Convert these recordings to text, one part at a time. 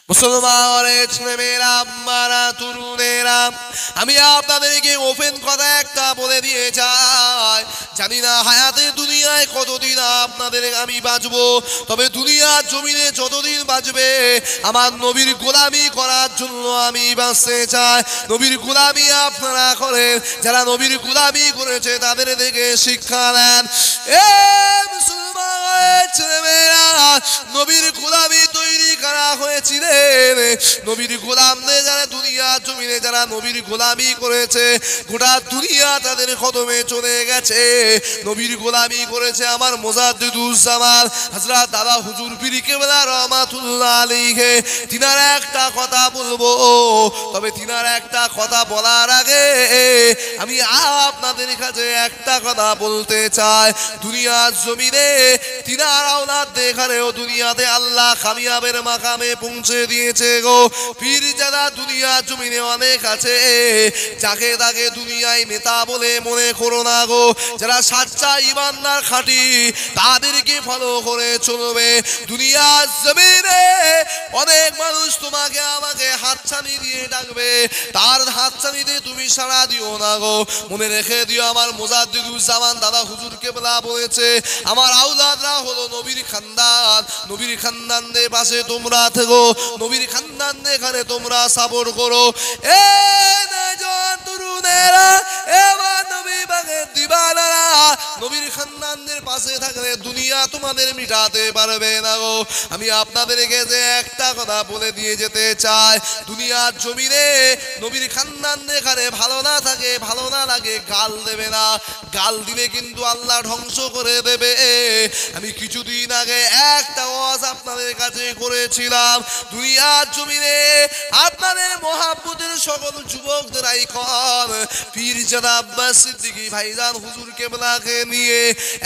মুসলমানের ছেলেমেয়েরা, আম্মারা, তরুণেরা, আমি আপনাদেরকে ওপেন কথা একটা বলে দিয়ে যাই, জানি না হায়াতের দুনিয়ায় কতদিন আপনাদের আমি বাঁচবো, তবে দুনিয়ার জমিনে যতদিন বাঁচবে আমার নবীর গোলামি করার জন্য আমি বাঁচতে চাই। নবীর গোলামি আপনারা করেন, যারা নবীর গোলামি করেছে তাদের থেকে শিক্ষা নেন। এ মুসলমানের ছেলেমেয়েরা, নবীর গোলামি তৈরি করা হয়েছিল, নবীর গোলামদের যারা দুনিয়ার জমিনে যারা নবীর গোলামি করেছে, গোটা দুনিয়া তাদের কদমে চলে গেছে। নবীর গোলামি করেছে আমার মুজাদ্দিদুজ্জামান হযরত দাদা হুজুর পীর কেবলা রহমাতুল্লাহ আলাইহি। তিনার একটা কথা বলবো, তবে তিনার একটা কথা বলার আগে আমি আপনাদের কাছে একটা কথা বলতে চাই। দুনিয়ার জমিনে তিনার আওলাদ দেখারেও দুনিয়াতে আল্লাহ কামিয়াবের মাকামে পৌঁছে দিয়েছে গো। পীর যারা দুনিয়ার জমিনে অনেক আছে, যাকে তাকে দুনিয়ায় নেতা বলে মনে করো না গো। যারা সাচ্চা ইমানদার খাঁটি তাদেরকে ফলো করে চলবে। দুনিয়ার জমিনে অনেক মানুষ তোমাকে আমাকে হাতছানি দিয়ে ডাকবে, তার হাতছানিতে তুমি সাড়া দিও না গো। মনে রেখে দিও আমার মুজাদ্দিদুজ্জামান দাদা হুজুর কেবলা বলেছে, আমার আওলাদরা হলো নবীর খানদান, নবীর খানদানদের পাশে তোমরা থেকো, নবীর খানদানদের এখানে তোমরা সাপোর্ট করো। এ নয়জন তরুণেরা, এবার নবী বাগের দিবানারা, নবীর খানদানদের পাশে থাকলে দুনিয়া তোমাদের মিটাতে পারবে না গো। আমি আপনাদেরকে যে একটা কথা বলে দিয়ে যেতে চাই, দুনিয়ার জমিনে নবীর খানদানদের এখানে ভালো না থাকে, ভালো না লাগে, গাল দেবে না। গাল দিলে কিন্তু আল্লাহ ধ্বংস করে দেবে। আমি কিছুদিন আগে একটা ওয়াজ আপনাদের কাছে করেছিলাম, দুনিয়ার জমিনে আপনাদের মহাব্বতের সকল যুবকদের আইকন পীর জনাব আব্বাস সিদ্দিকী ভাইজান হুজুর কেবলাকে নিয়ে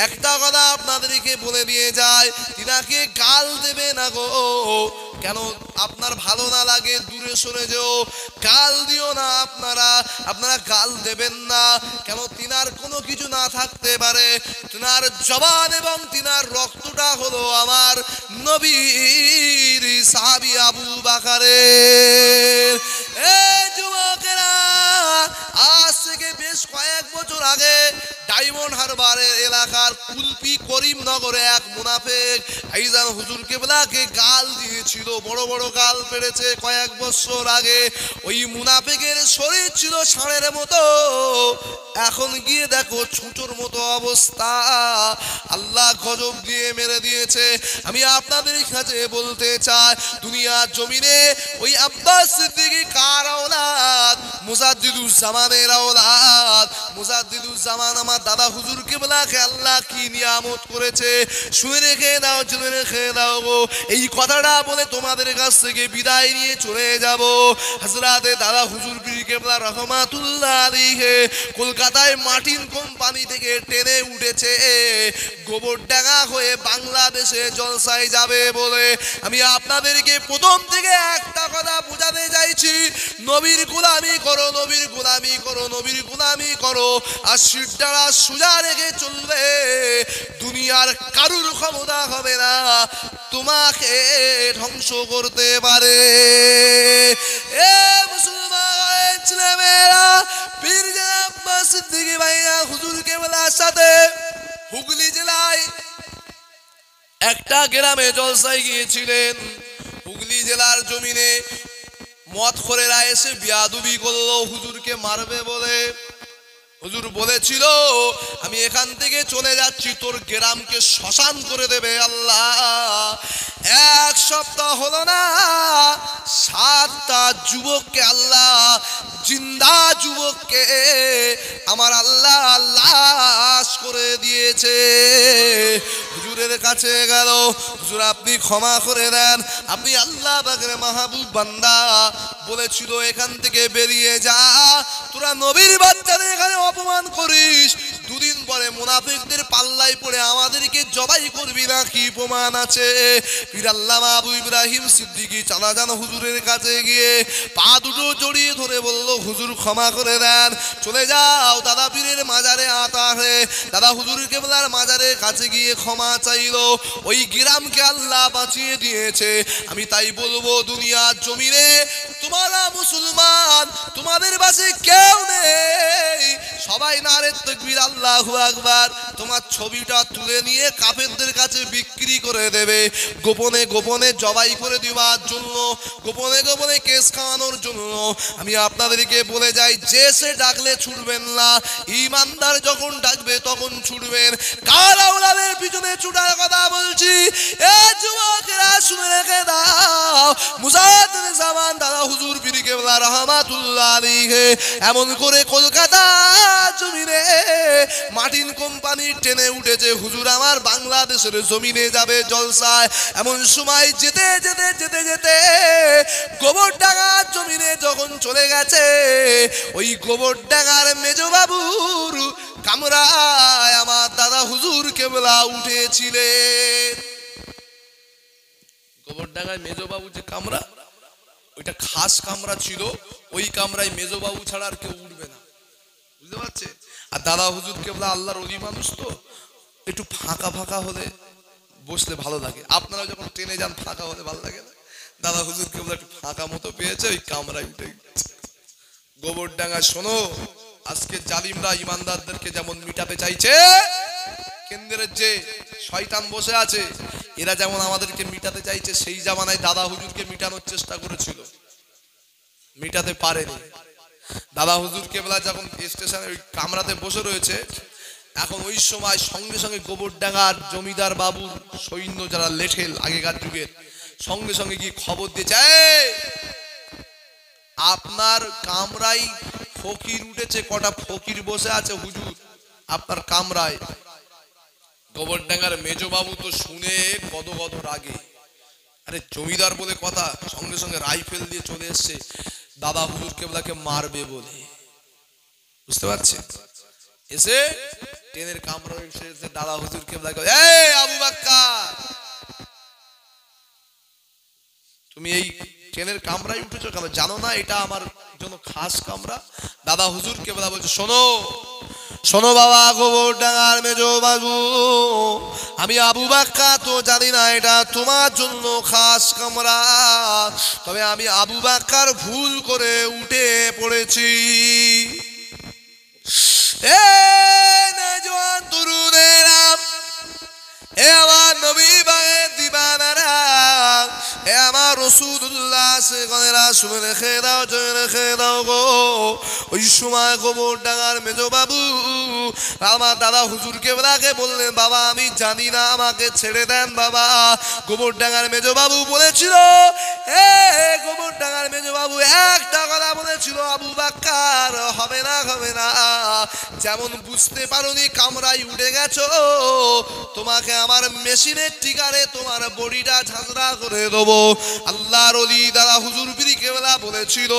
একটা কথা আপনাদেরকে বলে দিয়ে যায়, তিনাকে গাল দেবে না গো। কেন আপনার ভালো না লাগে দূরে সরে যেও, গাল দিও না। আপনারা গাল দেবেন না। কেন তিনার কোনো কিছু না থাকতে পারে, তিনার জবান এবং তিনার রক্তটা হলো আমার নবীর সাহাবী আবু বকরের। এই যুবকেরা, আজ থেকে বেশ কয়েক বছর আগে ডায়মন্ড হারবারের এলাকার কুলপি করিমনগরে এক মুনাফিক ভাইজান হুজুর কেবলাকে গাল দিয়েছিল, বড় বড় গাল পেড়েছে কয়েক বছর আগে। ওই মুনাফিকের শরীর ছিল ষাঁড়ের মতো, এখন গিয়ে দেখো ছুটোর মতো অবস্থা। আল্লাহ গজব দিয়ে মেরে দিয়েছে। আমি আপনাদের কাছে বলতে চাই, দুনিয়ার জমিনে ওই আব্বাস সিদ্দিকী কার আওলাদ? মুজাদ্দিদুজ্জামানের আওলাদ। মুজাদ্দিদুজ্জামান আমার দাদা হুজুর কেবলাকে আল্লাহ কি নিয়ামত করেছে শুনে রেখে দাও, জেনে রেখে দাও গো। এই কথাটা বলে তোমাদের কাছ থেকে বিদায় নিয়ে চলে যাব। হযরতে দাদা হুজুর পীর কেবলা রহমাতুল্লাহ আলাইহি কলকাতায় মার্টিন কোম্পানি থেকে ট্রেনে উঠেছে গোবরডাঙ্গা হয়ে বাংলাদেশে জলসায় যাবে বলে। আমি আপনাদেরকে প্রথম থেকে একটা কথা বোঝাতে চাইছি, নবীর গোলামি করো, নবীর গোলামি করো, নবীর গোলামি করো, আর সিটটা সোজা রেখে চলবে। দুনিয়ার কারুর ক্ষমতা হবে না তোমাকে ধ্বংস করতে পারে। এ মুসলমান ছেলেমেয়েরা, পীর জনাব আব্বাস সিদ্দিকী ভাইয়া হুজুর কেবলার সাথে হুগলি জেলায় একটা গ্রামে জলসায় গিয়েছিলেন। হুগলি জেলার জমিনে মদখোরেরা এসে বিয়াদবি করলো, হুজুরকে মারবে বলে। হুজুর বলেছিল, আমি এখান থেকে চলে যাচ্ছি, তোর গ্রামকে শ্মশান করে দেবে আল্লাহ। এক সপ্তাহ হলো না, 7টা যুবককে আল্লাহ, জিন্দা যুবককে আমার আল্লাহ লাশ করে দিয়েছে। হুজুরের কাছে গেল, হুজুর আপনি ক্ষমা করে দেন, আপনি আল্লাহ পাকের মাহবুব বান্দা, বলেছিল এখান থেকে বেরিয়ে যা, তোরা নবীর বাচ্চাদের এখানে অপমান করিস, দুদিন পরে মুনাফিকদের পাল্লায় পড়ে আমাদেরকে জবাই করবি না কি প্রমাণ আছে? পীর আল্লামা আবু ইব্রাহিম সিদ্দিকী চালাজান হুজুরের কাছে গিয়ে পা দুটো জড়িয়ে ধরে বলল, হুজুর ক্ষমা করে দেন, চলে যাও। দাদা পীরের মাজারে আতা হয়ে দাদা হুজুর কেবলার মাজারের কাছে গিয়ে ক্ষমা চাইলো। ওই গ্রামকে আল্লাহ বাঁচিয়ে দিয়েছে। আমি তাই বলবো, দুনিয়ার জমিনে তোমরা মুসলমান, তোমাদের পাশে কেউ নেই, সবাই নারে তাকবীর আল্লাহু আকবার। তোমার ছবিটা তুলে নিয়ে কাফেরদের কাছে বিক্রি করে দেবে, গোপনে গোপনে জবাই করে দেওয়ার জন্য, গোপনে গোপনে কেস খাওয়ানোর জন্য। আমি আপনাদেরকে বলে যাই, যে সে ডাকলে ছুটবেন না, ইমানদার যখন ডাকবে তখন ছুটবেন। কার আওলাদের পিছনে ছুটার কথা বলছি, এ যুবকেরা শুনে রেখে দাও। মুজাদ্দিদ জামান দাদা হুজুর পীর কেবলা রাহমাতুল্লাহ আলাইহি এমন করে কলকাতা জমিনে মার্টিন কোম্পানির ট্রেনে উঠেছে, হুজুর আমার বাংলাদেশের জমিনে যাবে জলসায়। এমন সময় যেতে যেতে যেতে যেতে গোবরডাঙ্গার জমিনে যখন চলে গেছে, ওই গোবরডাঙ্গার মেজ বাবুর কামরায় আমার দাদা হুজুর কেবলা উঠেছিলেন। গোবরডাঙ্গায় মেজবাবু যে কামরা, ওইটা খাস কামরা ছিল। ওই কামরায় মেজবাবু ছাড়া আর কেউ উঠবে না, বুঝতে পারছে? আর দাদা হুজুর কেবলা আল্লাহর ওলি মানুষ, তো একটু ফাঁকা ফাঁকা হলে বসলে ভালো লাগে। আপনারা যখন ট্রেনে যান ফাঁকা হলে ভালো লাগে না? দাদা হুজুর কেবলা একটু ফাঁকা মতো পেয়েছে, ওই কামরায় উঠে গেছে। গোবরডাঙ্গা শোনো, আজকে জালিমরা ইমানদারদেরকে যেমন মিটাতে চাইছে, কেন্দ্রের যে শয়তান বসে আছে, এরা যেমন আমাদেরকে মিটাতে চাইছে, সেই জামানায় দাদা হুজুরকে মিটানোর চেষ্টা করেছিল, মিটাতে পারেনি। দাদা হুজুর কেবলা যখন স্টেশনে ওই কামরাতে বসে রয়েছে, এখন ওই সময় সঙ্গে সঙ্গে গোবরডাঙ্গার জমিদার বাবুর সৈন্য যারা লেঠেল আগেকার যুগের, সঙ্গে সঙ্গে গিয়ে খবর দিয়ে যায়, আপনার কামরায় ফকির উঠেছে, কটা ফকির বসে আছে হুজুর আপনার কামরায়। গোবরডাঙ্গার মেজবাবু তো শুনে গদ গদ রাগে, আরে জমিদার বলে কথা, সঙ্গে সঙ্গে রাইফেল দিয়ে চলে এসছে দাদা হুজুর কেবলাকে মারবে বলে, বুঝতে পারছে? এসে ট্রেনের কামরায় এসে দাদা হুজুর কেবলাকে, এই আবু বাক্কার, তুমি এই ট্রেনের কামরায় উঠেছো কেন? জানো না এটা আমার জন্য খাস কামরা? দাদা হুজুর কেবলা বলছে, শোনো শোনো বাবা গোবরডাঙ্গার মেজো বাবু, আমি আবু বাক্কা তো জানি না এটা তোমার জন্য খাস কামরা, তবে আমি আবু বাক্কার ভুল করে উঠে পড়েছি। এ নওজোয়ান তরুণেরা, এ আমার নবী বাগের দিবানারা, এ আমার রাসূলুল্লাহ সেগনেরা, শুনে রেখে দাও, জেনে রেখে দাও গো। ওই সময় গোবরডাঙ্গার মেজো বাবু আমার দাদা হুজুর কেবলাকে বললেন, বাবা আমি জানি না, আমাকে ছেড়ে দেন বাবা। গোবরডাঙ্গার মেজো বাবু বলেছিল, এ গোবরডাঙ্গার মেজো বাবু একটা কথা বলেছিল, আবু বাক্কার হবে না, হবে না। যেমন বুঝতে পারোনি কামরায় উঠে গেছো, তোমাকে আমার মেশিনের টিকারে তোমার বডিটা ঝাঁঝরা করে দেবো। আল্লাহর ওলি দাদা হুজুর পীর কেবলা বলেছিল,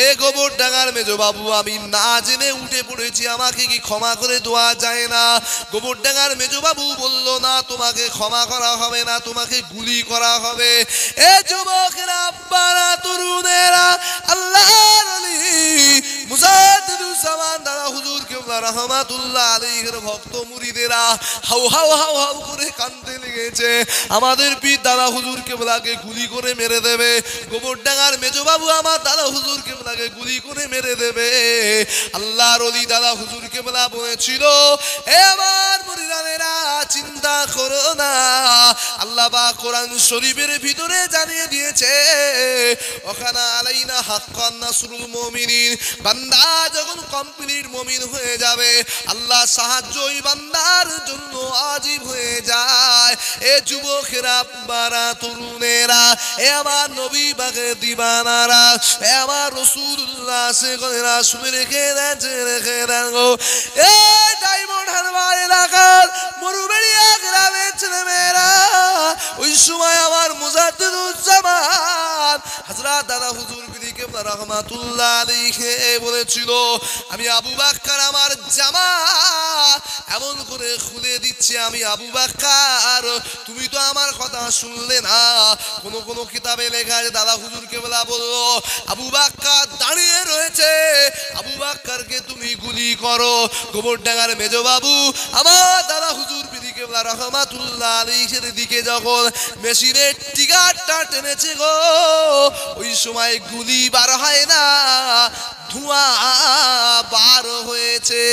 এ গোবরডাঙ্গার মেজো বাবু আমি না জেনে উঠে পড়েছি, আমাকে কি ক্ষমা করে দেওয়া যায় না? গোবরডাঙ্গার মেজো বাবু বলল, না তোমাকে ক্ষমা করা হবে না, তোমাকে গুলি করা হবে। এ যুবকেরা, আব্বারা, তরুণেরা, আল্লাহর ওলি মুজাদ্দিদুস জামান দাদা হুজুর কেবলা রাহমাতুল্লাহ আলাইহির ভক্ত মুরিদেরা হাউ হাউ হাউ হাউ করে কাঁদতে লেগেছে, আমাদের পীর দাদা হুজুর কেবলাকে গুলি করে মেরে দেবে। গোবরডাঙ্গার মেজো বাবু আমার দাদা হুজুর কেবলাকে গুলি করে মেরে দেবে। আল্লাহর ওলি দাদা হুজুর কেবলা বলেছিল, এ আমার মুরিদানেরা চিন্তা করো না, আল্লাহ পাক কোরআন শরীফের ভিতরে জানিয়ে দিয়েছে, ওখানা আলাইনা হাক্কান নাসরুল মুমিনিন, বান্দা যখন কমপ্লিট মুমিন হয়ে যাবে, আল্লাহ সাহায্য ওই বান্দার জন্য আজীব হয়ে যায়। এ যুবকেরা, বারা, তরুণেরা, এ আমার নবী বাগের দিবানারা, এ আমার রাসূলুল্লাহ সেগনেরা, শুনে রেখে দেন, রেখে দেন গো। এ ডায়মন্ড হারবার এলাকার মরুবেড়িয়া গ্রামের ছেলেমেয়েরা, ওই সময় আমার মুজাদ্দিদুস জামান হযরত দাদা হুজুর পীর কেবলা রাহমাতুল্লাহ আলাইহি বলেছিল, আমি আবু বকর আমার জামা এমন করে খুলে দিচ্ছে, আমি আবু বকর তুমি তো আমার কথা শুনলে না। কোন কোন কিতাবে লেখা আছে দাদা হুজুর কেবলা বলল, আবু বকর দাঁড়িয়ে রয়েছে, আবু বকরকে তুমি গুলি করো। গোবরডাঙ্গার মেজো বাবু আমার দাদা হুজুর পীর কেবলা রাহমাতুল্লাহ আলাইহির দিকে যখন মেশিনের টিগারটা টেনেছে গো, ওই সময় গুলি বার হয় না, ধোঁয়া বার হয়েছে।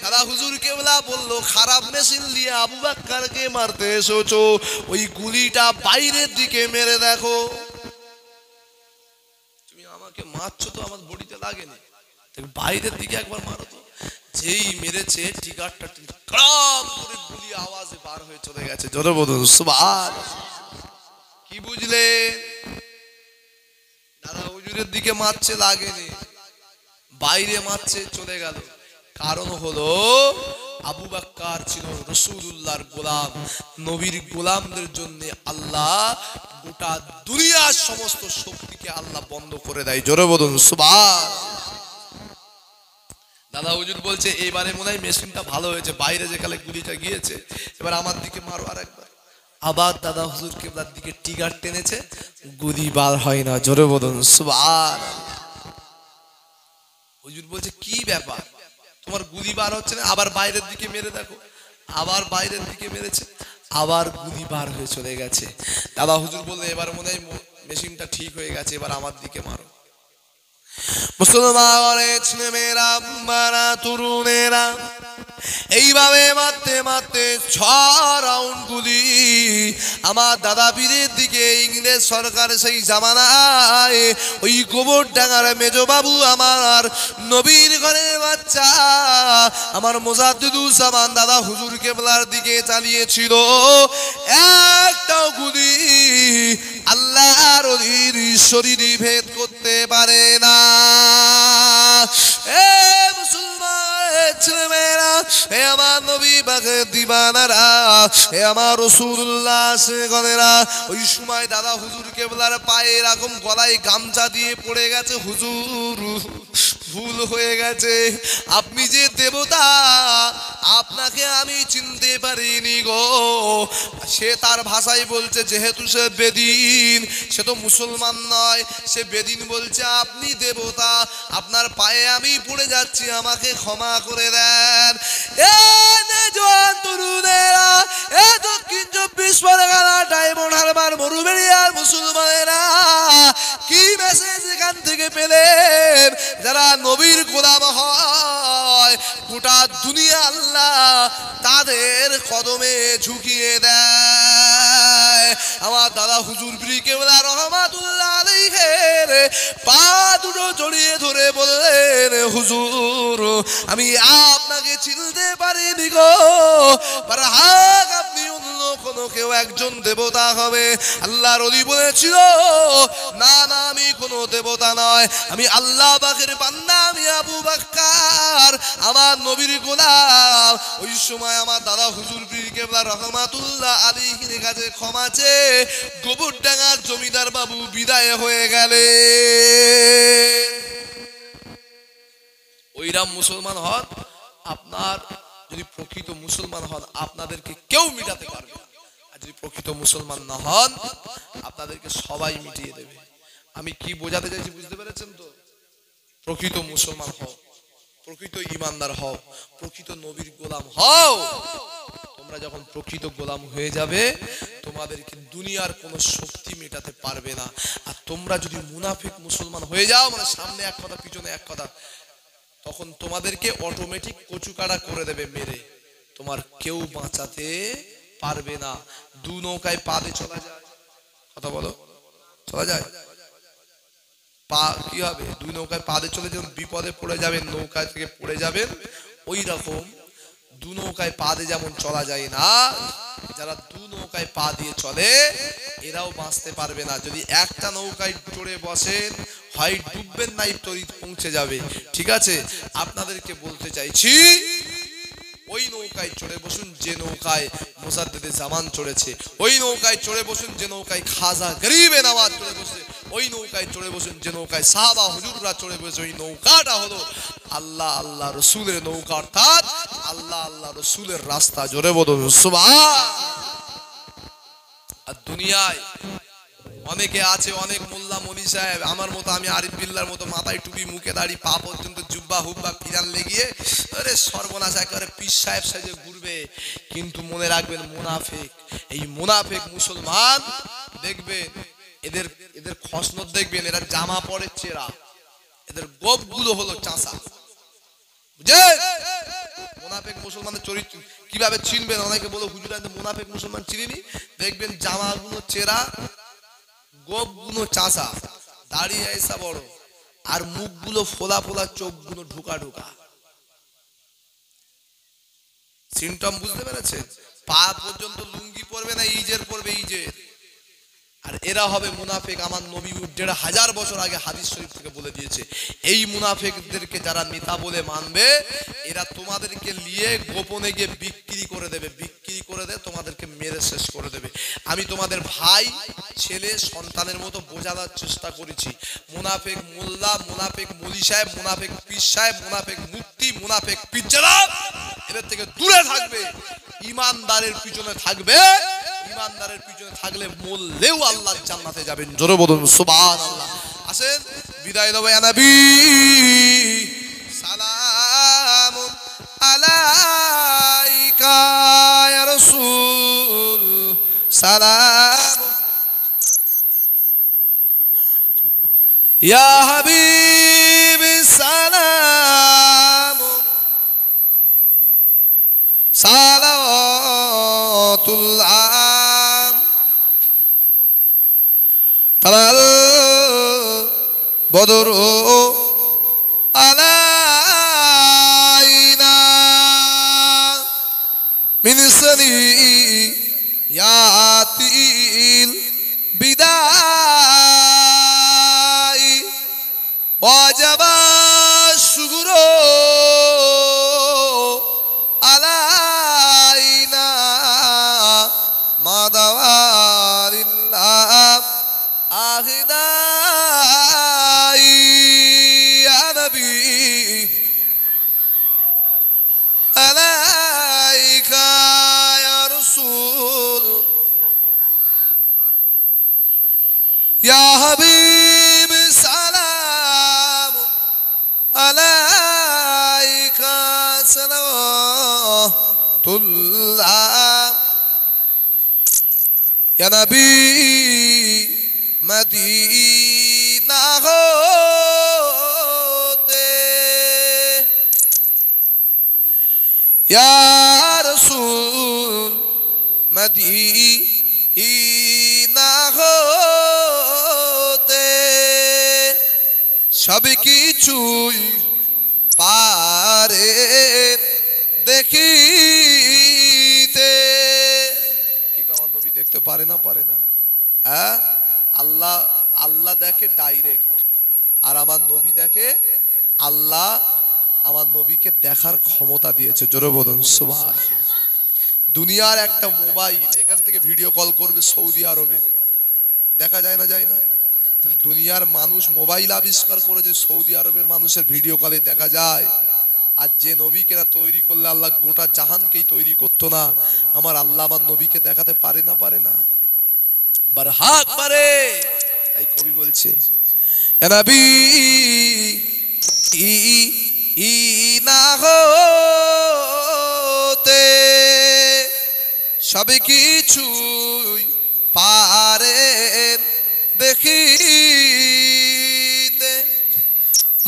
দাদা হুজুর কেবলা বলল, খারাপ মেশিন দিয়ে আবু বকরকে মারতে এসেছো, ওই গুলিটা বাইরের দিকে মেরে দেখো। তুমি আমাকে মারছো তো আমার বডিতে লাগেনি, বাইরের দিকে একবার মারো তো। যেই মেরেছে টিগারটা ক্রাম করে গুলি আওয়াজে বার হয়ে চলে গেছে। জোরে বলুন সুবহানাল্লাহ। কি বুঝলে? দাদা হুজুরের দিকে মারছে লাগেনি, বাইরে মারছে চলে গেল। কারণ হলো আবু বকর ছিল রাসূলুল্লাহর গোলাম। নবীর গোলামদের জন্য আল্লাহ গোটা দুনিয়ার সমস্ত শক্তিকে আল্লাহ বন্ধ করে দেয়। জোরে বলুন সুবহানাল্লাহ। দাদা হুজুর বলছে, এইবারে মনে হয় মেশিনটা ভালো হয়েছে, বাইরে যেখানে গুলিটা গিয়েছে, এবার আমার দিকে মারো আরেকবার। আবার দাদা হুজুর কেবলার দিকে টিগার টেনেছে, গুলি বার হয় না। জোরে বলুন সুবহানাল্লাহ। হুজুর বলছে, কি ব্যাপার তোমার গুলি বার হচ্ছে না? আবার বাইরের দিকে মেরে দেখো। আবার বাইরের দিকে মেরেছে, আবার গুলি বার হয়ে চলে গেছে। দাদা হুজুর বললে, এবার মনে হয় মেশিনটা ঠিক হয়ে গেছে, এবার আমার দিকে মারো। মুসলমানের ছেলেমেয়েরা, মারা তরুণেরা এইভাবে মারতে মারতে 6 রাউন্ড গুলি আমার দাদা পীরের দিকে ইংরেজ সরকার সেই জামানায় ওই গোবরডাঙ্গার মেজো বাবু আমার নবীর ঘরের বাচ্চা আমার মোজাদ্দিদুজ্জামান দাদা হুজুর কেবলার দিকে চালিয়েছিল। একটাও গুলি আল্লাহর ওলির শরীর ভেদ করতে পারে না। এ মুসলমান ছেলেমেয়েরা, হে আমার নবী পাকের দিবানারা, হে আমার রাসূলুল্লাহ আশিকনেরা, ওই সময় দাদা হুজুর কেবলার পায়ে এরকম গলায় গামছা দিয়ে পড়ে গেছে। হুজুর ভুল হয়ে গেছে, আপনি যে দেবতা আপনাকে আমি চিনতে পারিনি গো। সে তার ভাষায় বলছে, যেহেতু সে বেদিন, সে তো মুসলমান নয়, সে বেদিন বলছে আপনি দেবতা, আপনার পায়ে আমি পড়ে যাচ্ছি, আমাকে ক্ষমা করে দেন। এ জওয়ান তরুণেরা, এ দক্ষিণ 24 পরগনা ডায়মন্ড হারবার মরুবেড়িয়ার মুসলমানেরা, কি মেসেজ এখান থেকে পেলেন? যারা নবীর গোলাম হয়, গোটা দুনিয়া আল্লাহ তাদের কদমে ঝুঁকিয়ে দেয়। আমার দাদা হুজুর পীর কেবলা রাহমাতুল্লাহ আলাইহির পা দুটো জড়িয়ে ধরে বললেন, হুজুর আমি আপনাকে চিনতে পারিনি গো, আর হাক আপনি অন্য কোনো কেউ একজন দেবতা হবে। আল্লাহর ওলি বলেছিল, না না আমি কোনো দেবতা নয়, আমি আল্লাহ পাকের বান্দা, আমি আবু বকর আমার নবীর গোলাম। ওই সময় আমার দাদা হুজুর পীর কেবলা রাহমাতুল্লাহ আলাইহির কাছে ক্ষমা চেয়ে গোবরডাঙ্গার জমিদার বাবু বিদায় হয়ে গেলেন। ওইরাম মুসলমান হন, আপনার যদি প্রকৃত মুসলমান হন আপনাদেরকে কেউ মিটাতে পারবে না, আর যদি প্রকৃত মুসলমান না হন আপনাদেরকে সবাই মিটিয়ে দেবে। আমি কি বোঝাতে চাইছি বুঝতে পেরেছেন তো? প্রকৃত মুসলমান হও, প্রকৃত ইমানদার হও, প্রকৃত নবীর গোলাম হও। তোমরা যখন প্রকৃত গোলাম হয়ে যাবে, তোমাদেরকে দুনিয়ার কোনো শক্তি মেটাতে পারবে না। আর তোমরা যদি মুনাফিক মুসলমান হয়ে যাও, মানে সামনে এক কথা পিছনে এক কথা, তখন তোমাদেরকে অটোমেটিক কচুকাড়া করে দেবে মেরে, তোমার কেউ বাঁচাতে পারবে না। দু নৌকায় পা দিয়ে চলা যায়, কথা বলো, চলা যায়? পা কি হবে? দুই নৌকায় পা দিয়ে চলে যখন বিপদে পড়ে যাবেন, নৌকা থেকে পড়ে যাবেন, ওই রকম দু নৌকায় পা দিয়ে যেমন চলা যায় না, যারা দু নৌকায় পা দিয়ে চলে এরাও বাঁচতে পারবে না। যদি একটা নৌকায় চড়ে বসেন, হয় ডুববেন নাই তরি পৌঁছে যাবে। ঠিক আছে, আপনাদেরকে বলতে চাইছি, ওই ওই নৌকায় চড়ে বসুন যে নৌকায় মুজাদ্দিদে জামান চড়েছে, ওই নৌকায় চড়ে বসুন যে নৌকায় খাজা গরিবে নওয়াজ চড়ে বসে, ওই নৌকায় চড়ে বসুন যে নৌকায় সাহাবা হুজুররা চড়ে বসে। ওই নৌকাটা হলো আল্লাহ আল্লাহ রসুলের নৌকা, অর্থাৎ আল্লাহ আল্লাহ রসুলের রাস্তা। জোরে বলুন সুবহান। আর দুনিয়ায় অনেকে আছে, অনেক মোল্লা মনি সাহেব আমার মতো, আমি আরিফ বিল্লার মতো মাথায় টুপি, মুখে দাড়ি, পা পর্যন্ত জুব্বা হুব্বা ফিরান লেগিয়ে আরে সর্বনাশ একেবারে পীর সাহেব সাজে ঘুরবে। কিন্তু মনে রাখবেন মুনাফিক, এই মুনাফিক মুসলমান দেখবেন এদের এদের খসনত দেখবেন, এরা জামা পরে চেরা, এদের গোপগুলো হলো চাষা। বুঝলেন? মুনাফিক মুসলমানের চরিত্র কিভাবে চিনবেন? অনেকে বলে হুজুর আমি মুনাফিক মুসলমান চিনিনি। দেখবেন জামাগুলো চেরা, গোপগুলো চাষা, দাড়ি আইসা বড়, আর মুখগুলো ফোলা ফোলা, চোখগুলো ঢুকা ঢুকা। সিমটম বুঝতে পেরেছেন? পা পর্যন্ত লুঙ্গি পরবে না, ইজের পরবে ইজের। আর এরা হবে মুনাফিক। আমার নবী ১৫০০ বছর আগে হাদিস শরীফ থেকে বলে দিয়েছে, এই মুনাফিকদেরকে যারা নেতা বলে মানবে, এরা তোমাদেরকে নিয়ে গোপনে গিয়ে বিক্রি করে দেবে, বিক্রি করে দেবে, তোমাদেরকে মেরে শেষ করে দেবে। আমি তোমাদের ভাই, ছেলে, সন্তানের মতো বোঝানোর চেষ্টা করেছি। মুনাফিক মোল্লা, মুনাফিক মলি সাহেব, মুনাফিক পীর সাহেব, মুনাফিক মুফতি, মুনাফিক পীরজাদা, এদের থেকে দূরে থাকবে। ইমানদারের পিছনে থাকবে, ইমানদারের পিছনে থাকলে মরলেও আল্লাহর জান্নাতে যাবেন। জোরে বলুন সুবহানাল্লাহ। আসেন বিদায় দেব। ইয়া নবী সালামুন আলাইকা, ইয়া রাসূল সালাম, ইয়া হাবিবি সালাম, সালাওয়াতুল্লাহ তালাল বদরু আলাইনা মিন সানিয়াতিল বিদাই ওয়াজাবা শুকুরু আলাইনা মাদাওয়ারিল্লাহ আখিদাই, ইয়া নবী আলাইকা, ইয়া রাসূল, ইয়া হাবিব সালাম আলাইকা, সালাওয়াতুল্লাহ, ইয়া নবী মদিনা হতে, ইয়া রাসূল মদিনা হতে, সব কিছুই পারে দেখিতে। কি আমার নবী দেখতে পারে না? পারে না? হ্যাঁ, আল্লাহ আল্লাহ দেখে ডাইরেক্ট, আর আমার নবী দেখে। আল্লাহ আমার নবীকে দেখার ক্ষমতা দিয়েছে। জোরে বলুন সুবহানাল্লাহ। দুনিয়ার একটা মোবাইল, এখান থেকে ভিডিও কল করবে সৌদি আরবে, দেখা যায় না? যায় না? দুনিয়ার মানুষ মোবাইল আবিষ্কার করেছে, সৌদি আরবের মানুষের ভিডিও কলে দেখা যায়। আর যে নবীকে না তৈরি করলে আল্লাহ গোটা জাহানকেই তৈরি করতো না, আমার আল্লাহ আমার নবীকে দেখাতে পারে না? পারে না? বারহাক পারে। তাই কবি বলছে, ইয়া নবী না হতে সব কিছুই পারেন দেখিতে,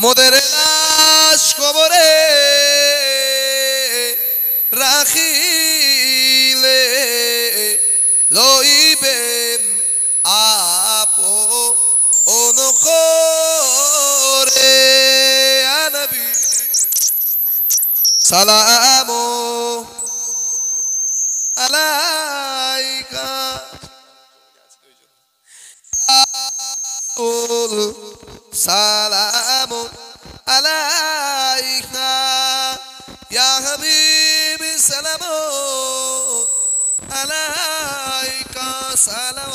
মোদের লাশ কবরে রাখিলে লইবেন আপন করে, ইয়া নবী সালামু আলাইকা, সালামু আলাইকা, ইয়া হাবিবি সালাম আলাইকা সালাম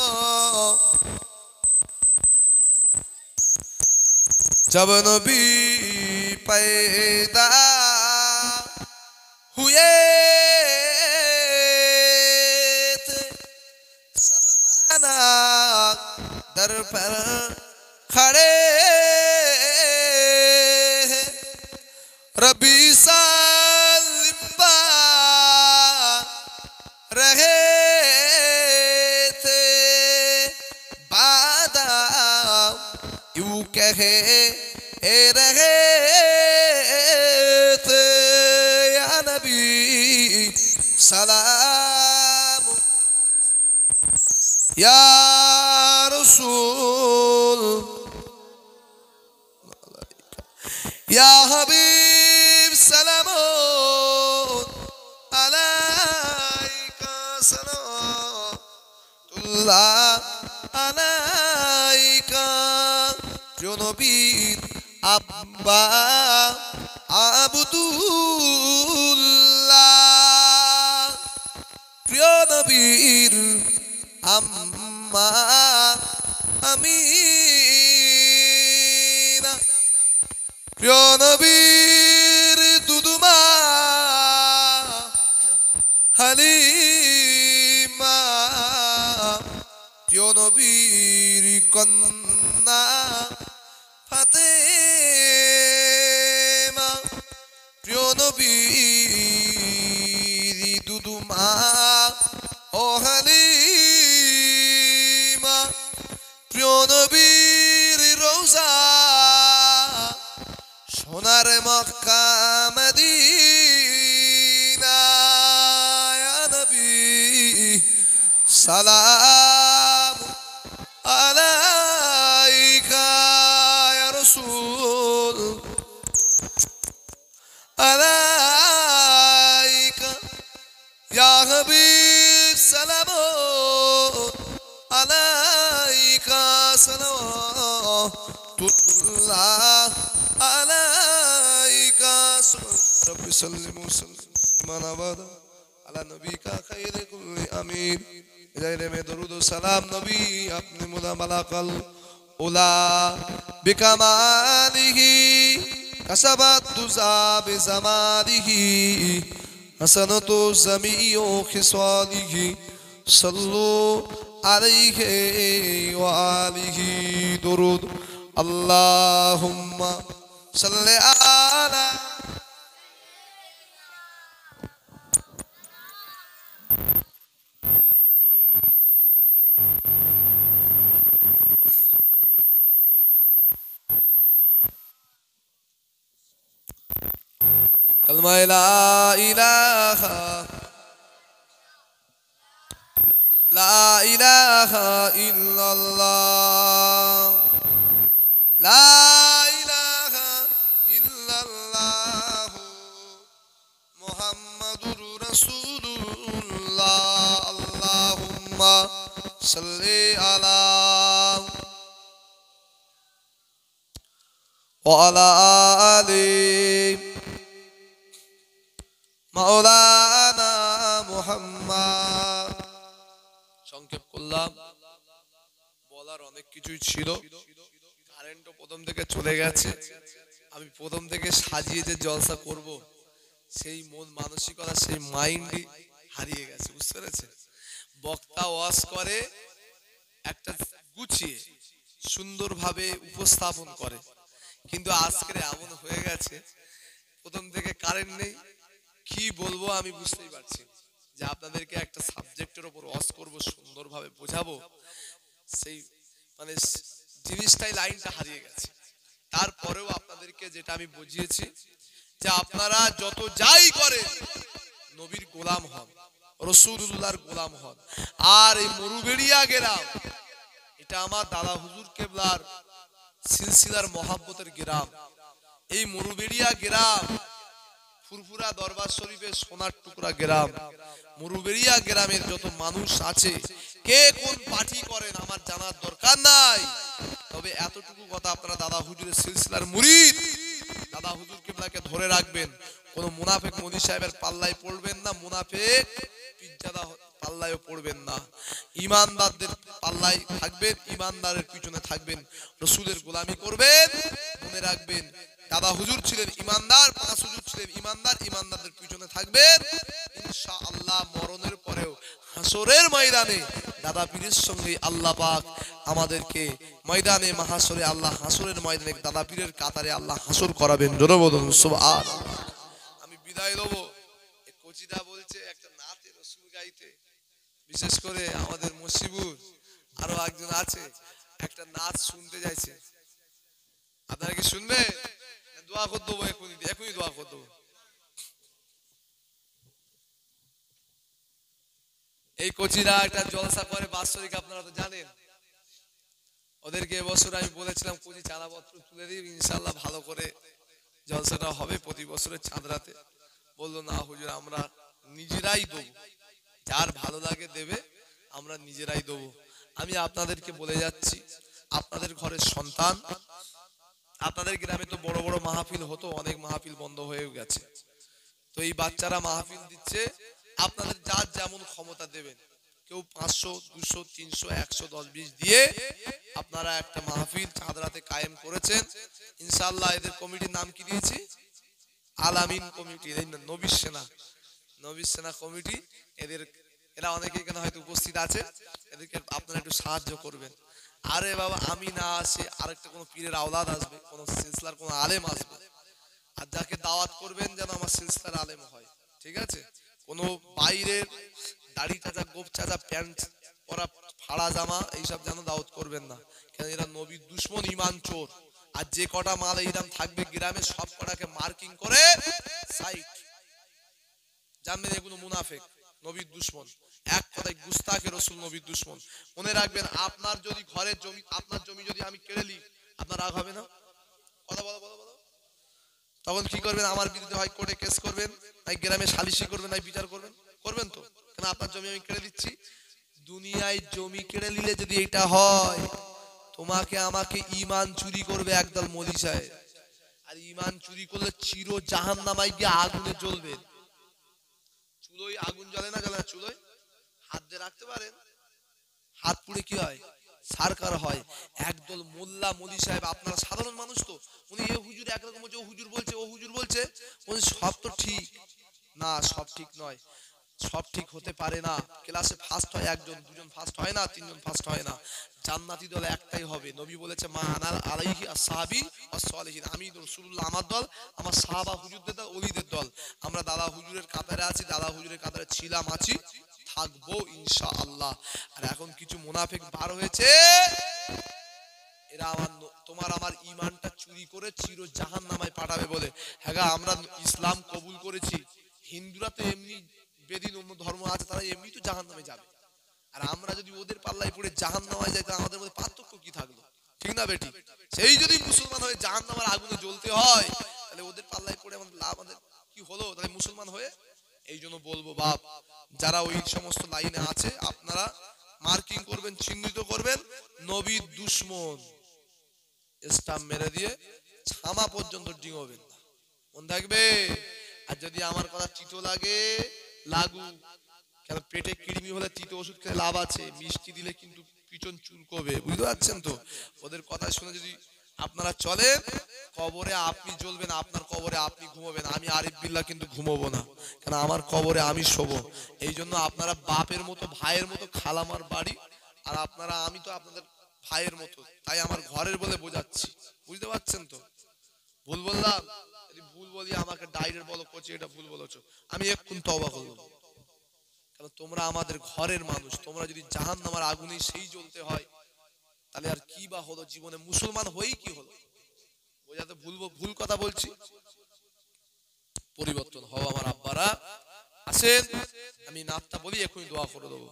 जब नबी पैदा हुए थे सब माना दर पर खड़े हैं रबी सालिम्बा रहे थे बादा यूं कहे रहे थे या नबी सलाम या रसूल या हबीब सलाम अलैका सलाम अलैका जो नबीर আব্বা আব্দুল্লাহ প্রিয় নবীর আম্মা আমিনা প্রিয় নবীর দুদুমা হালিমা প্রিয় নবীর কন্যা ফাতেমা প্রিয় নবীর দুদুমা ও হালিমা প্রিয় নবীর রওজা সোনার মক্কা মদিনা ইয়া নবী সালাম আলাইকা رسول عليك يا حبيب سلام عليك صلوات الله عليك رب سلم وسلم ابدا على نبيك خير كل امين غير में दरूद और सलाम नबी अपने मुदा मलाकल उला बिकमालिही कसबत तुजा बिजमालिही हसनतु जमीओ खिसालिही सल्लु अलैहि व आलिहि दुरूद अल्लाहुम्मा सल्लि अला कलमा ला इलाहा इल्लल्लाह ला इलाहा इल्लल्लाह मुहम्मदुर रसूलुल्लाह अल्लाहुम्मा सल्लि अला व अला आलि মাওলানা মুহাম্মদ সংক্ষেপ করলাম বলার অনেক কিছুই ছিল কারেন্টও প্রথম থেকে চলে গেছে আমি প্রথম থেকে সাজিয়ে যে জলসা করব সেই মন মানসিকতা সেই মাইন্ডই হারিয়ে গেছে বুঝতে পেরেছেন বক্তা ওয়াজ করে একটা গুছিয়ে সুন্দরভাবে উপস্থাপন করে কিন্তু আজকে এমন হয়ে গেছে প্রথম থেকে কারেন্ট নেই কি বলবো আমি বুঝতেই পারছি যে আপনাদেরকে একটা সাবজেক্টের উপর ওয়াজ করব সুন্দরভাবে বোঝাবো সেই মানে জিনিসটাই লাইনটা হারিয়ে গেছে তারপরেও আপনাদেরকে যেটা আমি বুঝিয়েছি যে আপনারা যত যাই করেন নবীর গোলাম হন রাসূলুল্লাহর গোলাম হন আর এই মরুবেড়িয়া গ্রাম এটা আমার দাদা হুজুর কেবলার সিলসিলার মহব্বতের গ্রাম এই মরুবেড়িয়া গ্রাম ফুরফুরা দরবার শরীফের সোনার টুকরা গ্রাম মরুবেড়িয়া গ্রামের যত মানুষ আছে কে কোন পার্টি করেন আমার জানার দরকার নাই তবে এতটুকু কথা আপনারা দাদা হুজুরের সিলসিলার মুরিদ দাদা হুজুর কেবলাকে ধরে রাখবেন কোন মুনাফিক মোদি সাহেবের পাল্লায় পড়বেন না, মুনাফিক পিজ্জাদা পাল্লায়ও পড়বেন না। ইমানদারদের পাল্লায় থাকবেন, ইমানদারের পিছনে থাকবেন, রসুলের গোলামি করবেন। মনে রাখবেন দাদা হুজুর ছিলেন ইমানদার, পাঁচ হুজুর ছিলেন ইমানদার, ইমানদারদের পিছনে থাকবেন। ইনশাআল্লাহ মরণের পরেও হাসরের ময়দানে দাদা পীরের সঙ্গে আল্লাহ পাক আমাদেরকে ময়দানে মাহাসরে, আল্লাহ হাসরের ময়দানে দাদা পীরের কাতারে আল্লাহ হাসর করাবেন। জোরে বলুন সুবহানাল্লাহ। আমি বিদায় দেব। কচিদা বলছে একটা নাতে রসুল গাইতে, বিশেষ করে আমাদের মসিবুর আরো একজন আছে, একটা নাচ শুনতে যাইছে। আপনারা কি শুনবে? দোয়া করে দেবো, এখনই দোয়া করে দেবো। এই কচিরা একটা জলসা করে বাৎসরিক, আপনারা তো জানেন। ওদেরকে এবছর আমি বলেছিলাম কচি চাঁদাপত্র তুলে দিই, ইনশাল্লাহ ভালো করে জলসাটা হবে প্রতি বছরের চাঁদ রাতে। বললো না হুজুর আমরা নিজেরাই দেবো, যার ভালো লাগে দেবে, আমরা নিজেরাই দেবো। আমি আপনাদেরকে বলে যাচ্ছি, আপনাদের ঘরের সন্তান, আপনাদের গ্রামে তো বড় বড় মাহফিল হতো, অনেক মাহফিল বন্ধ হয়ে গেছে। তো এই বাচ্চারা মাহফিল দিচ্ছে, আপনাদের যার যেমন ক্ষমতা দেবেন, কেউ 500, 200, 300, 100, 10, 20 দিয়ে আপনারা একটা মাহফিল চাঁদ রাতে কায়েম করেছেন। ইনশাআল্লাহ এদের কমিটির নাম কি দিয়েছি? আলামিন কমিটি, নবী সেনা কমিটি। এরা অনেকে এখানে হয়তো উপস্থিত আছে, এদেরকে আপনারা একটু সাহায্য করবেন। আরে বাবা আমি না আসে আরেকটা কোনো পীরের আওলাদ আসবে, কোনো সিলসিলার কোনো আলেম আসবে, আর যাকে দাওয়াত করবেন যেন আমার সিলসিলার আলেম হয়, ঠিক আছে? কোনো বাইরের দাড়ি চাচা, গোপ চাচা, প্যান্ট পরা, ফাড়া জামা এইসব যেন দাওয়াত করবেন না, কেন এরা নবীর দুশমন, ইমান চোর। আর যে কটা মাল এইরাম থাকবে গ্রামে, সব কটাকে মার্কিং করে সাইট, জানবেন এগুলো মুনাফিক, নবীর দুশমন। এক কথায় গুস্তাখে রসুল, নবীর দুশমন। মনে রাখবেন আপনার যদি ঘরের জমি, আপনার জমি যদি আমি কেড়ে নিই, আপনার রাগ হবে না? কথা বলো বলো বলো। তখন কি করবেন? আমার বিরুদ্ধে হয় কোর্টে কেস করবেন, নাই গ্রামে সালিশি করবেন, নাই বিচার করবেন, করবেন তো? কেন আপনার জমি আমি কেড়ে দিচ্ছি। দুনিয়ায় জমি কেড়ে নিলে যদি এটা হয়, তোমাকে আমাকে ইমান চুরি করবে একদল মোদি সাহেব, আর ইমান চুরি করলে চির জাহান্নামায় গিয়ে আগুনে জ্বলবে। চুলোয় আগুন জ্বলে না, জ্বলে না? চুলোয় হাত দিয়ে রাখতে পারেন, হাত পুড়ে কি হয়? সারকার হয়। একদল মোল্লা মোদি সাহেব, আপনারা সাধারণ মানুষ তো, উনি এ হুজুর একরকম বলছে, ও হুজুর বলছে, ও হুজুর বলছে, উনি সব তো ঠিক না, সব ঠিক নয়, সব ঠিক হতে পারে না। ক্লাসে ফার্স্ট হয় একজন, দুজন ফার্স্ট হয় না, তিনজন ফার্স্ট হয় না। জান্নাতি দল একটাই হবে। নবী বলেছে মা আনা আলাইহি আসহাবি ওয়াসসালিহিন, আমি রাসূলুল্লাহ আমার দল, আমার সাহাবা হুজুরদের দল, ওলিদের দল। আমরা দাদা হুজুরের কাতারে আছি, দাদা হুজুরের কাতারে ছিলাম, আছি, থাকবো ইনশাআল্লাহ। আর এখন কিছু মুনাফিক বার হয়েছে, এরা আমার তোমার আমার ইমানটা চুরি করে চির জাহান্নামায় পাঠাবে বলে। হ্যাঁ আমরা ইসলাম কবুল করেছি, হিন্দুরা তো এমনি বেদিন, অন্য ধর্ম আছে, তারা এমনি তো জাহান্নামে যাবে। আর আমরা যদি ওদের পাল্লায় পড়ে জাহান্নামায় যাই, তাহলে আমাদের মধ্যে পার্থক্য কি থাকলো? ঠিক না বেটি? সেই যদি মুসলমান হয়ে জাহান্নামের আগুনে জ্বলতে হয়, তাহলে ওদের পাল্লায় পড়ে আমাদের লাভ, আমাদের কি হলো? তাহলে মুসলমান হয়ে। এই জন্য বলবো বাপ, যারা ওই সমস্ত লাইনে আছে, আপনারা মার্কিং করবেন, চিহ্নিত করবেন, নবীর দুশমন, স্টাম্প মেরে দিয়ে ছামা পর্যন্ত ডিঙোবেন না, মনে থাকবে। আর যদি আমার কথা তিতো লাগে, লাগু, কেন পেটে কৃমি হলে তিতো ওষুধ খেলে লাভ আছে, মিষ্টি দিলে কিন্তু পিছন চুলকবে, বুঝতে পারছেন তো? ওদের কথা শুনে যদি আপনারা চলেন, কবরে আপনি জ্বলবেন, আপনার কবরে আপনি ঘুমাবেন, আমি আরিফ বিল্লাহ কিন্তু ঘুমাবো না, কেন আমার কবরে আমি শোবো। এই জন্য আপনারা বাপের মতো, ভাইয়ের মতো, খালামার বাড়ি, আর আপনারা, আমি তো আপনাদের ভাইয়ের মতো, তাই আমার ঘরের বলে বোঝাচ্ছি, বুঝতে পারছেন তো? ভুল বললাম? যদি ভুল বলি আমাকে ডাইরেক্ট বলো, কোচি এটা ভুল বলেছো, আমি এক্ষুন তওবা করবো। কারণ তোমরা আমাদের ঘরের মানুষ, তোমরা যদি জাহান্নামের আগুনে সেই জ্বলতে হয়, তাহলে আর কি বা হলো জীবনে? মুসলমান হয়েই কি হলো? বোঝাতে ভুল কথা বলছি। পরিবর্তন হও আমার আব্বারা, আসেন আমি নাতটা বলি, এখনই দোয়া করে দেবো।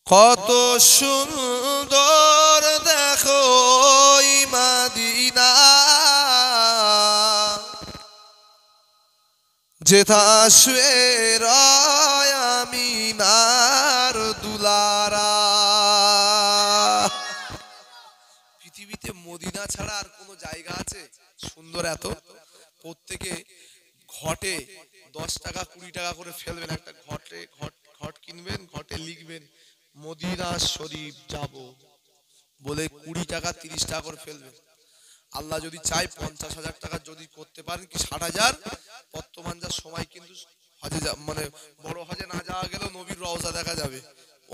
কত সুন্দর দেখো মদিনা, যেথা শুয়ে রয় আমিনার দুলারা। মদিনা ছাড়া আর কোনো জায়গা আছে সুন্দর এত? প্রত্যেকে ঘটে 10 টাকা 20 টাকা করে ফেলবেন, একটা ঘট কিনবেন, ঘটে লিখবেন মদিনা শরীফ যাব বলে 20 টাকা 30 টাকা করে ফেলবেন। আল্লাহ যদি চাই 50,000 টাকা যদি করতে পারেন কি 60,000, বর্তমান যা সময় কিন্তু হজে মানে বড় হজে না যাওয়া গেলেও নবীর রওজা দেখা যাবে,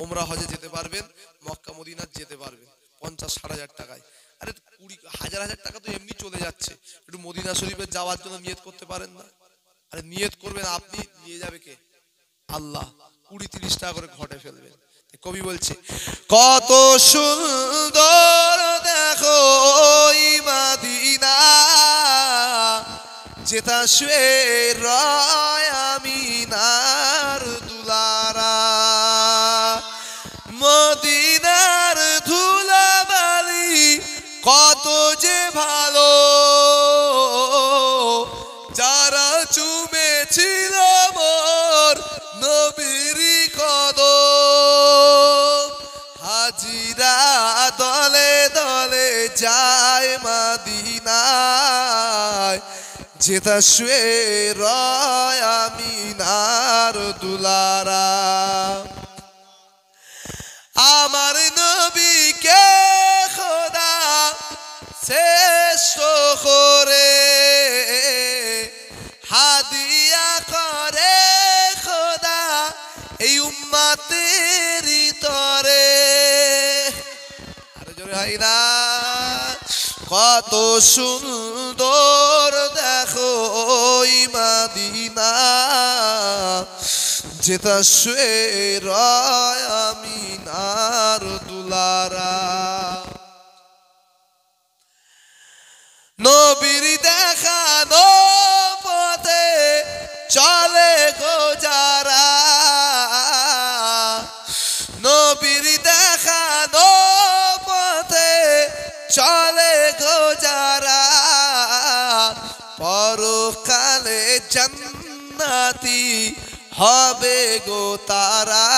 ওমরা হজে যেতে পারবেন, মক্কা মদিনা যেতে পারবেন 50-60,000 টাকায়। আরে 20,000 টাকা তো এমনি চলে যাচ্ছে, একটু মদিনা শরীফে যাওয়ার জন্য নিয়ত করতে পারেন না? আরে নিয়ত করবেন আপনি, নিয়ে যাবে কে? আল্লাহ। 20-30 টাকা করে ঘটে ফেলবেন। কবি বলছে কত সুন্দর দেখো ওই মদিনা, যেটা শুয়ে রয় আমিনার দুলারা, মদিনার ধুলাবালি কত যে ভালো, যারা চুমেছিল মোর নবীর কদম, হাজিরা দলে দলে যায় মদিনায়, যেটা শুয়ে রয় আমিনার দুলারা। আমার নবীকে খোদা শ্রেষ্ঠ করে হাদিয়া করে খোদা এই উম্মতের তরে। আরে জোরে হয় না? কত সুন্দর দেখো ওই মদিনা, যেটা শুয়ে রয় আমিনার দুলারা। নবীর দেখানো পথে চলে গো যারা, নবীর দেখানো পথে চলে গো যারা, পরকালে জান্নাতি হবে গো তারা,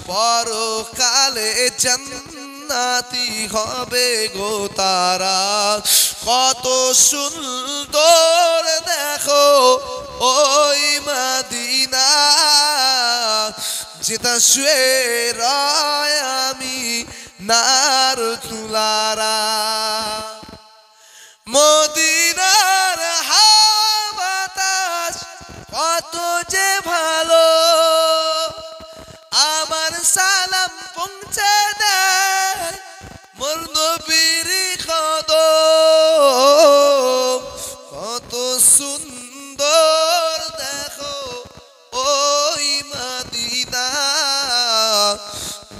পরকালে জান্নাতি হবে গো তারা। কত সুন্দর দেখো ওই মদিনা, যেটা শুয়ে রয় আমিনার দুলারা। মদিনার হাওয়া বাতাস কত যে ভালো, আমার সালাম পৌঁছে দেয় মোর নবীর কদম। কত সুন্দর দেখো ওই মদিনা,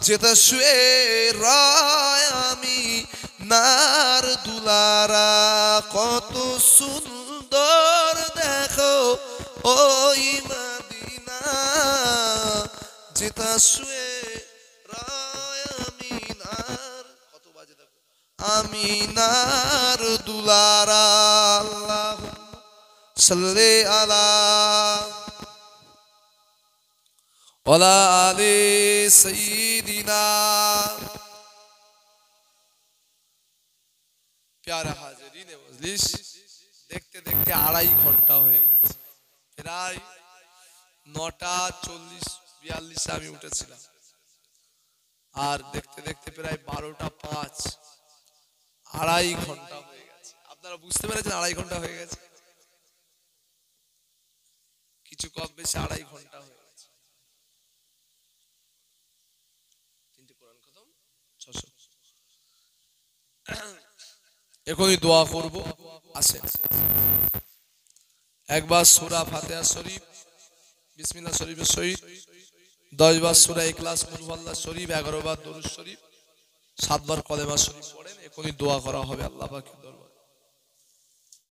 যেটা শুয়ে রয় আমিনার দুলারা। কত সুন্দর দেখো ওই মদিনা, যেটা শুয়ে রয় আমিনার, কত বাজে দেখো, আমিনার দুলারা। আল্লাহুম্মা সাল্লি আলা ওয়ালা আলি সাইয়্যিদিনা। প্যারা হাজিরিন মজলিস, দেখতে দেখতে 2.5 ঘন্টা হয়ে গেছে। প্রায় 9:40-42 আমি উঠেছিলাম, আর দেখতে দেখতে প্রায় 12:05, 2.5 ঘন্টা হয়ে গেছে। আপনারা বুঝতে পেরেছেন 2.5 ঘন্টা হয়ে গেছে, কিছু কম বেশি 2.5 ঘন্টা হয়ে গেছে। 3টে কোরআন খতম, 600। এখনই দোয়া করব, আসেন একবার সূরা ফাতিহা শরীফ বিসমিল্লাহ শরীফের সহিত 10 বার সূরা ইখলাস কুল হুয়াল্লাহ শরীফ, 11 বার দরুদ শরীফ, 7 বার কলেমা শরীফ পড়েন। এখনই দোয়া করা হবে আল্লাহ পাক।